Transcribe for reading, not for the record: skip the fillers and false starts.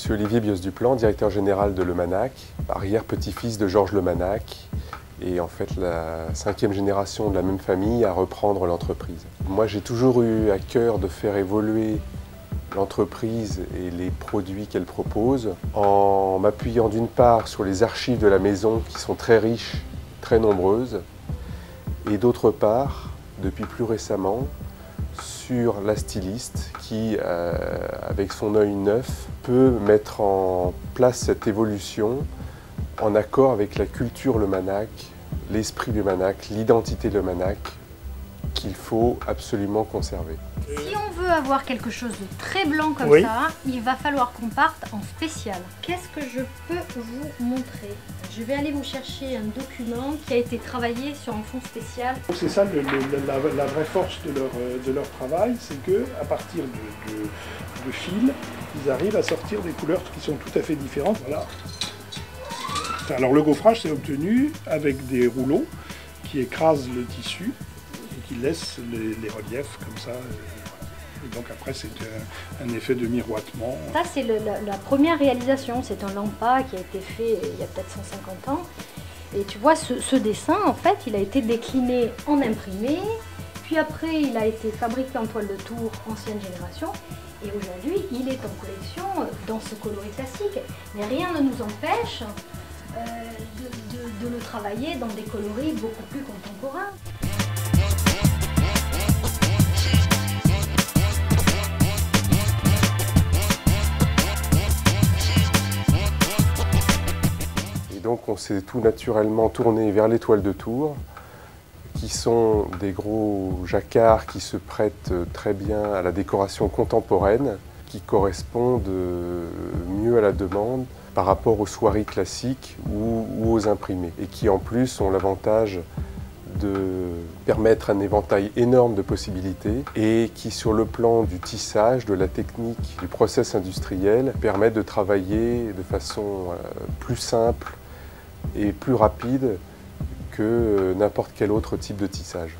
suis Olivier Bios-Duplan, directeur général de Lemanac, arrière-petit-fils de Georges Lemanac et en fait la 5e génération de la même famille à reprendre l'entreprise. Moi j'ai toujours eu à cœur de faire évoluer l'entreprise et les produits qu'elle propose en m'appuyant d'une part sur les archives de la maison qui sont très riches, très nombreuses et d'autre part, depuis plus récemment, sur la styliste qui, avec son œil neuf, peut mettre en place cette évolution en accord avec la culture Lemanac, l'esprit Lemanac, l'identité Lemanac qu'il faut absolument conserver. Si on veut avoir quelque chose de très blanc comme ça, il va falloir qu'on parte en spécial. Qu'est-ce que je peux vous montrer? Je vais aller vous chercher un document qui a été travaillé sur un fond spécial. C'est ça la vraie force de leur travail, c'est qu'à partir de fils, ils arrivent à sortir des couleurs qui sont tout à fait différentes. Voilà. Alors le gaufrage c'est obtenu avec des rouleaux qui écrasent le tissu et qui laissent les reliefs comme ça. Et donc après c'est un effet de miroitement. Ça c'est la première réalisation, c'est un lampa qui a été fait il y a peut-être 150 ans. Et tu vois ce dessin en fait il a été décliné en imprimé, puis après il a été fabriqué en toile de tour ancienne génération. Et aujourd'hui il est en collection dans ce coloris classique. Mais rien ne nous empêche de le travailler dans des coloris beaucoup plus contemporains. Et donc on s'est tout naturellement tourné vers les toiles de tour, qui sont des gros jacquards qui se prêtent très bien à la décoration contemporaine, qui correspondent mieux à la demande par rapport aux soieries classiques ou aux imprimés, et qui en plus ont l'avantage de permettre un éventail énorme de possibilités et qui sur le plan du tissage, de la technique, du process industriel, permettent de travailler de façon plus simple et plus rapide que n'importe quel autre type de tissage.